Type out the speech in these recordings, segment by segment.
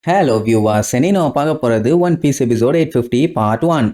Hello viewers, இனி நம்ம பார்க்க போறது One Piece episode 850 part 1.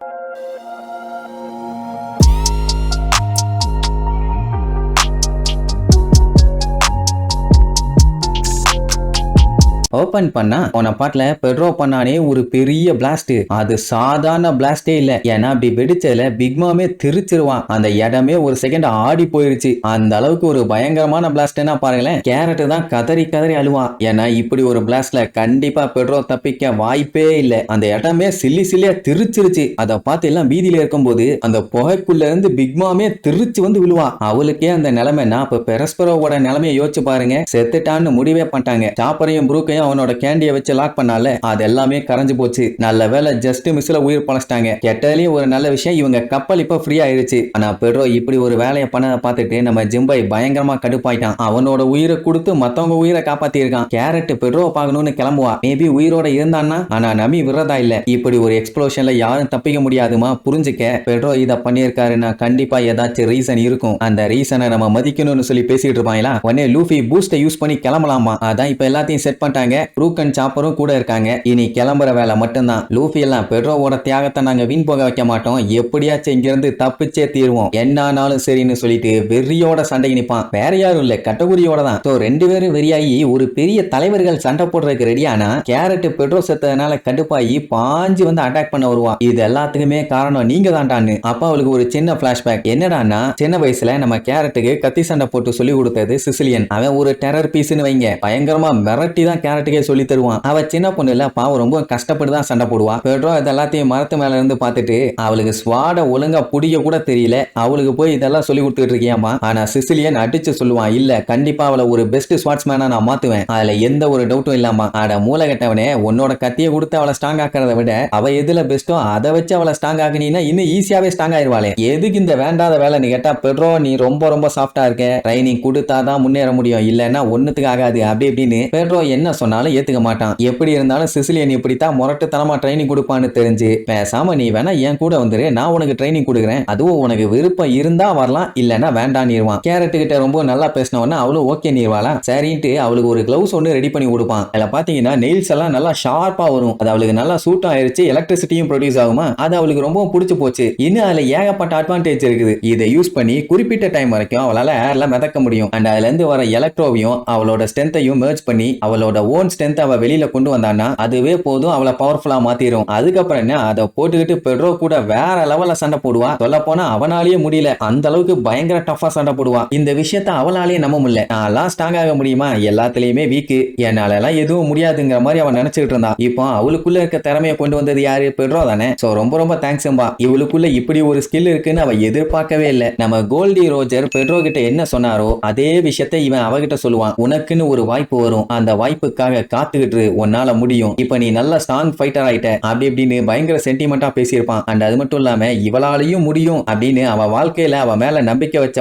Open பண்ணா உன பாட்டுல பெட்ரோ பண்ணானே ஒரு பெரிய பிளாஸ்ட். அது சாதாரண பிளாஸ்டே இல்ல. ஏன்னா அப்படி வெடிச்சதுல பிக்மாமே திருச்சிருவான். அந்த இடமே ஒரு செகண்ட் ஆடி போயிருச்சு. அந்த அளவுக்கு ஒரு பயங்கரமான பிளாஸ்ட்னா பாருங்களேன். கேரட் தான் கதறி கதறி அழுவான். ஏன்னா இப்படி ஒரு பிளாஸ்ட்ல கண்டிப்பா பெட்ரோ தப்பிக்க வாய்ப்பே இல்ல. அந்த இடமே சில்லி சில்லியா திருச்சிருச்சு. அதை பார்த்து எல்லாம் வீதியில இருக்கும்போது அந்த புகைக்குள்ள இருந்து பிக்மாமே திருச்சு வந்து விழுவான். அவளுக்கே அந்த நிலைமைன்னா இப்ப பெரஸ்பரோவோட நிலைமையை யோசிச்சு பாருங்க. செத்துட்டான்னு முடிவே பண்ணிட்டாங்க. சாப்பரையும் புரூக்கையும் அவனோட கேண்டியை வச்சு லாக் பண்ணால அது எல்லாமே கரைஞ்சு போச்சு. நல்ல வேலை ஜஸ்ட் மிஸ்ல உயிர் பழச்சிட்டாங்க. கெட்டதுலயும் ஒரு நல்ல விஷயம், இவங்க கப்பல் இப்ப ஃப்ரீ ஆயிருச்சு. ஆனா பெட்ரோ இப்படி ஒரு வேலையை பண்ண பார்த்துட்டு நம்ம ஜிம்பை பயங்கரமா கடுப்பாயிட்டான். அவனோட உயிரை கொடுத்து மத்தவங்க உயிரை காப்பாத்தி இருக்கான். கேரட் பெட்ரோ பார்க்கணும்னு கிளம்புவா. மேபி உயிரோட இருந்தான்னா, ஆனா நமி விரதா இல்ல. இப்படி ஒரு எக்ஸ்ப்ளோஷன்ல யாரும் தப்பிக்க முடியாதுமா, புரிஞ்சுக்க. பெட்ரோ இத பண்ணியிருக்காருன்னா கண்டிப்பா ஏதாச்சும் ரீசன் இருக்கும். அந்த ரீசனை நம்ம மதிக்கணும்னு சொல்லி பேசிட்டு இருப்பாங்களா. உடனே லூஃபி பூஸ்டை யூஸ் பண்ணி கிளம்பலாமா. அதான் இப்ப எல்லாத்தையும் செட் பண்ணிட்டாங்க. ப்ரூக் அண்ட் சாப்பரும் கூட இருக்காங்க. இனி கிளம்புற வேலை மட்டும்தான். லூஃபி எல்லாம் பெட்ரோவோட தியாகத்தை நாங்க வீண் போக வைக்க மாட்டோம், எப்படியாச்சும் இங்கிருந்து தப்பிச்சே தீர்வோம், என்னானாலும் சரின்னு சொல்லிட்டு வெறியோட சண்டைக்கு நிப்பான். வேற யாரும் இல்ல, கட்டகுரியோட தான். சோ ரெண்டு பேரும் வெறியாகி ஒரு பெரிய தலைவர்கள் சண்டை போடுறதுக்கு ரெடியானா கேரட் பெட்ரோ செத்ததுனால கடுப்பாயி பாஞ்சு வந்து அட்டாக் பண்ண வருவான். இது எல்லாத்துக்குமே காரணம் நீங்க தான்டான்னு. அப்ப அவளுக்கு ஒரு சின்ன பிளாஷ்பேக். என்னடான்னா, சின்ன வயசுல நம்ம கேரட்டுக்கு கத்தி சண்டை போட்டு சொல்லி கொடுத்தது சிசிலியன். அவன் ஒரு டெரர் பீஸ்னு வைங்க. பயங்கரமா மிரட்டி தான் கேரட்டுக்கே சொல்லி தருவான். அவ சின்ன பொண்ணு இல்ல, பாவம் ரொம்ப கஷ்டப்பட்டு தான் சண்டை போடுவா. பெட்ரோ இதெல்லாத்தையும் மரத்து மேல இருந்து பார்த்துட்டு அவளுக்கு ஸ்வாட ஒழுங்கா புடிக்க கூட தெரியல, அவளுக்கு போய் இதெல்லாம் சொல்லி கொடுத்துட்டு இருக்கியாமா. ஆனா சிசிலியன் அடிச்சு சொல்லுவான், இல்ல கண்டிப்பா அவளை ஒரு பெஸ்ட் ஸ்வாட்ஸ்மேனா நான் மாத்துவேன், அதுல எந்த ஒரு டவுட்டும் இல்லாமா. ஆட மூளை கட்டவனே, உன்னோட கத்தியை கொடுத்து அவளை ஸ்ட்ராங் ஆக்கிறத விட அவ எதுல பெஸ்டோ அதை வச்சு அவளை ஸ்ட்ராங் ஆக்கினீங்கன்னா இன்னும் ஈஸியாவே ஸ்ட்ராங் ஆயிருவாளே. எதுக்கு இந்த வேண்டாத வேலைன்னு கேட்டா, பெட்ரோ நீ ரொம்ப ரொம்ப சாஃப்டா இருக்க, ட்ரைனிங் கொடுத்தாதான் முன்னேற முடியும், இல்லன்னா ஒண்ணுத்துக்கு ஆகாது அப்படி இப்படின்னு பெட்ரோ என்ன சொன்னாலும் ஏத்துக்க மாட்டான். எப்படி இருந்தாலும் சிசிலியன் இப்படித்தான் முரட்டுத்தனமா ட்ரைனிங் கொடுப்பான்னு தெரிஞ்சு பேசாம நீ வேணா என் கூட வந்துரு, நான் உனக்கு ட்ரைனிங் கொடுக்குறேன், அதுவும் உனக்கு விருப்பம் இருந்தா வரலாம், இல்லன்னா வேண்டாம் நீர்வான். கேரட் கிட்ட ரொம்ப நல்லா பேசினவனா அவளும் ஓகே நீர்வாளா சரின்ட்டு அவளுக்கு ஒரு கிளவுஸ் ஒன்று ரெடி பண்ணி கொடுப்பான். அதுல பாத்தீங்கன்னா நெயில்ஸ் எல்லாம் நல்லா ஷார்ப்பா வரும். அது அவளுக்கு நல்லா சூட் ஆயிருச்சு. எலக்ட்ரிசிட்டியும் ப்ரொடியூஸ் ஆகுமா. அது அவளுக்கு ரொம்ப பிடிச்சு போச்சு. இன்னும் அதுல ஏகப்பட்ட அட்வான்டேஜ் இருக்குது. இதை யூஸ் பண்ணி குறிப்பிட்ட டைம் வரைக்கும் அவளால ஏர்ல மிதக்க முடியும். அண்ட் அதுல இருந்து வர எலக்ட்ரோவையும் அவளோட ஸ்ட்ரென்த்தையும் மெர்ஜ் பண்ணி அவளோட ஓன் ஸ்ட்ரென்த் அவ வெளியில கொண்டு வந்தான்னா அதுவே போதும், அவளை பவர்ஃபுல்லா மாத்திரும். அதுக்கப்புறம் என்ன, அதை போட்டுக்கிட்டு பெட்ரோ கூட வேற லெவல்ல சண்டை போடுவா. சொல்ல போனா அவனாலேயே முடியல, அந்த அளவுக்கு பயங்கர டஃபா சண்டை போடுவா. இந்த விஷயத்த அவளாலேயே நம்ப முடியல. நான் ஸ்ட்ராங் ஆக முடியுமா, எல்லாத்துலயுமே வீக்கு, என்னால எல்லாம் எதுவும் முடியாதுங்கிற மாதிரி அவன் நினைச்சிட்டு இருந்தா. இப்போ அவளுக்குள்ள இருக்க திறமையை கொண்டு வந்தது யாரு, பெட்ரோ தானே. சோ ரொம்ப ரொம்ப தேங்க்ஸ் அம்பா, இவளுக்குள்ள இப்படி ஒரு ஸ்கில் இருக்குன்னு அவ எதிர்பார்க்கவே இல்லை. நம்ம கோல்டி ரோஜர் பெட்ரோ கிட்ட என்ன சொன்னாரோ அதே விஷயத்த இவன் அவகிட்ட சொல்லுவான். உனக்குன்னு ஒரு வாய்ப்பு வரும், அந்த வாய்ப்புக்காக காத்துக்கிட்டு உன்னால முடியும், இப்ப நீ நல்ல ஸ்ட்ராங் ஃபைட்டர் ஆயிட்ட அப்படி இப்படின்னு பயங்கர சென்டிமெண்டா பேசியிருப்பான். அண்ட் அது மட்டும் இல்லாம இவளாலையும் முடியும் அப்படின்னு அவ வாழ்க்கையில அவ மேல நம்பிக்கை வச்ச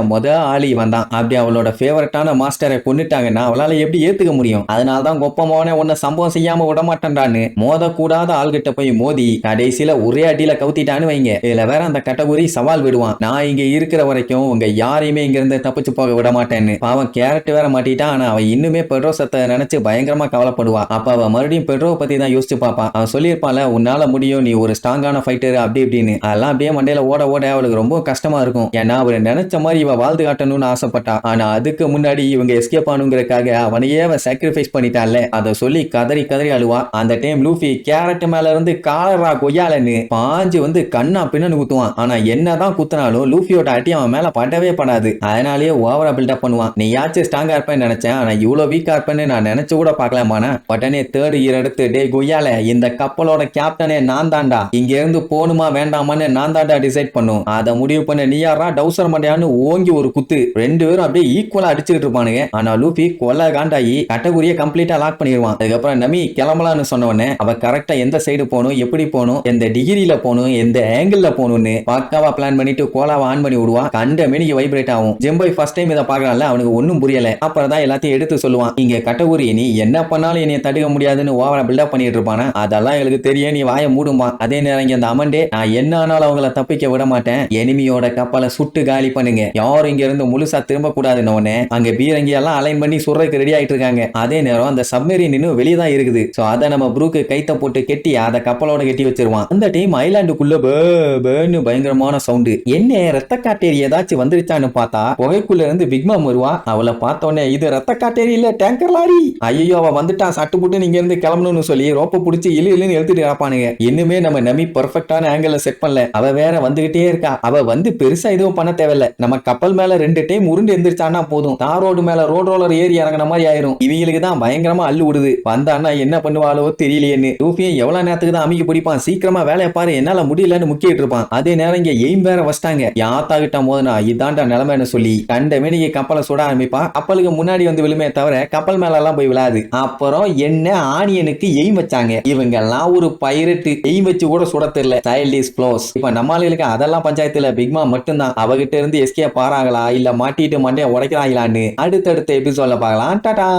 ஆளி இவன் தான். அப்படி அவளோட ஃபேவரட்டான மாஸ்டரை கொன்னுட்டாங்கன்னா அவளால எப்படி ஏத்துக்க முடியும். அதனாலதான் கொப்பமான உன்னை சம்பவம் செய்யாம விட மாட்டேன்டான்னு மோதக்கூடாத ஆள்கிட்ட போய் மோதி கடைசியில ஒரே அடியில கவுத்திட்டான்னு வைங்க. இதுல வேற அந்த கேட்டகரி சவால் விடுவான், நான் இங்க இருக்கிற வரைக்கும் உங்க யாரையுமே இங்க இருந்து தப்பிச்சு போக விட மாட்டேன்னு. அவன் கேரட் வேற மாட்டிட்டான். ஆனா அவன் இன்னுமே பெட்ரோ சத்த நினைச்சு பயங்கரமா கவலைப்படுவா. அப்ப அவ மறுபடியும் பெட்ரோ பத்தி தான் யோசிச்சு பாப்பான். அவன் சொல்லியிருப்பான்ல, உன்னால முடியும், நீ ஒரு ஸ்ட்ராங்கான ஃபைட்டர் அப்படி இப்படின்னு. அதெல்லாம் அப்படியே மண்டையில ஓட ஓட அவளுக்கு ரொம்ப கஷ்டமா இருக்கும். ஏன்னா அவர் நினைச்ச மாதிரி இவ வாழ்ந்து காட்டணும்னு ஆசைப்பட்டா. ஆனா அதுக்கு முன்னாடி இவங்க எஸ்கேப் ஆனுங்கிறதுக்காக அவனையே அவன் சாக்ரிஃபைஸ் பண்ணிட்டான்ல, அதை சொல்லி கதறி கதறி அழுவா. அந்த டைம் லூஃபி கேரட் மேல இருந்து காலரா கொய்யாலன்னு பாஞ்சு வந்து கண்ணா பின்னு குத்துவான். ஆனா என்னதான் குத்துனாலும் லூஃபியோட அட்டி அவன் மேல படவே படாது. அதனாலேயே ஓவரா பில்டப் பண்ணுவான். நீ யாச்சும் ஸ்ட்ராங்கா இருப்பேன்னு நினைச்சேன், ஆனா இவ்வளவு வீக்கா இருப்பேன்னு நான் நினைச்சு கூட பார்க்கலாமானா. உடனே தேர்ட் இயர் எடுத்து, டே கொய்யால, இந்த கப்பலோட கேப்டனே நான் தாண்டா, இங்க இருந்து போணுமா வேண்டாமான்னு நான் தாண்டா டிசைட் பண்ணும், அதை முடிவு பண்ண நீ யாரா டவுசர் மண்டையான்னு ஓங்கி ஒரு குத்து. ரெண்டு பேரும் அப்படியே ஈக்குவலா அடிச்சுக்கிட்டு இருப்பானுங்க. ஆனா லூஃபி கொல்ல காண்டாயி கேட்டகரியை கம்ப்ளீட்டா லாக் பண்ணிடுவான். அதுக்கப்புறம் நமி கிளம்பலான்னு சொன்னவனே அவ கரெக்டா எந்த சைடு போகணும், எப்படி போகணும், எந்த டிகிரியில போகணும், எந்த ஆங்கிள் போகணும்னு பக்காவா பிளான் பண்ணிட்டு கோலாவை ஆன் பண்ணி விடுவான். கண்ட மேனிக்கு வைப்ரேட் ஆகும். ஜெம்பை ஃபர்ஸ்ட் டைம் இதை பாக்குறான்ல, அவனுக்கு ஒன்னும் புரியல. அப்புறம் தான் எல்லாத்தையும் எடுத்து சொல்லுவான், இங்க கேட்டகரி நீ என்ன பண்ணாலும் என்னைய தடுக்க முடியாதுன்னு ஓவரா பில்டப் பண்ணிட்டு இருப்பானா. அதெல்லாம் எங்களுக்கு தெரியும், நீ வாயை மூடுமா. அதே நேரம் இங்க அந்த அமண்டே, நான் என்ன ஆனாலும் அவங்கள தப்பிக்க விட மாட்டேன், எனிமியோட கப்பலை சுட்டு காலி பண்ணுங்க, யாரும் இங்க இருந்து முழுசா திரும்ப கூடாதுன்னு உடனே அங்க பீரங்கி எல்லாம் அலைன் பண்ணி சுடுறதுக்கு ரெடி ஆயிட்டு இருக்காங்க. அதே நேரம் அந்த சப்மெரின் இன்னும் வெளியே தான் இருக்குது. சோ அதை நம்ம ப்ரூக்கு கைத்த போட்டு கெட்டி அதை கப்பலோட கட்டி வச்சிருவான். அந்த டைம் ஐலாண்டுக்குள்ள பேன்னு பயங்கரமான சவுண்டு. என்ன ரத்த காட்டேரி ஏதாச்சும் வந்துருச்சான்னு பார்த்தா புகைக்குள்ள இருந்து பிக்மாம் வருவா. அவளை பார்த்தோன்னே இது ரத்த காட்டேரி இல்ல டேங்கர் லாரி, ஐயோ அவ வந்துட்டான், சட்டு புட்டு நீங்க இருந்து கிளம்பணும்னு சொல்லி ரோப்ப புடிச்சு இழுன்னு எழுத்துட்டு கிடப்பானுங்க. இன்னுமே நம்ம நமி பெர்ஃபெக்டான ஆங்கிள் செட் பண்ணல, அவ வேற வந்துகிட்டே இருக்கா. அவ வந்து பெருசா எதுவும் பண்ண தேவையில்ல, நம்ம கப்பல் மேல 2 டைம் உருண்டு எந்திரிச்சானா போதும், தார் ரோடு மேல ரோட் ரோலர் ஏறி இறங்கின மாதிரி ஆயிரும். இவங்களுக்கு தான் பயங்கரமா அள்ளு விடுது. வந்தான்னா என்ன பண்ணுவாளோ தெரியலையேன்னு லூஃபியும் எவ்வளவு நேரத்துக்கு தான் அமைக்க பிடிப்பான், சீக்கிரமா வேலையை பாரு என்னால முடியலன்னு முக்கிட்டு இருப்பான். அதே நேரம் இங்க எய்ம் வேற வச்சிட்டாங்க. யாத்தா கிட்ட மோதுனா இதாண்டா நிலைமைன்னு சொல்லி கண்ட மேனிக்கு கப்பலை சுட ஆரம்பிப்பா. கப்பலுக்கு முன்னாடி வந்து விழுமே தவிர கப்பல் மேல எல்லாம் போய் விழாது. அப்புறம் என்ன ஆனியனுக்கு எய்ம் வச்சாங்க. இவங்க எல்லாம் ஒரு பைரட்டு, எய்ம் வச்சு கூட சுட தெரியல, சைல்டிஷ் ப்ளோஸ். இப்ப நம்மளுக்கு அதெல்லாம் பஞ்சாயத்துல பிக்மா மட்டும்தான். அவகிட்ட இருந்து எஸ்கேப் ஆறாங்களா இல்ல மாட்டிட்டு மண்டைய உடைக்கிறாங்களான்னு அடுத்தடுத்த எபிசோட்ல பார்க்கலாம். டாடா.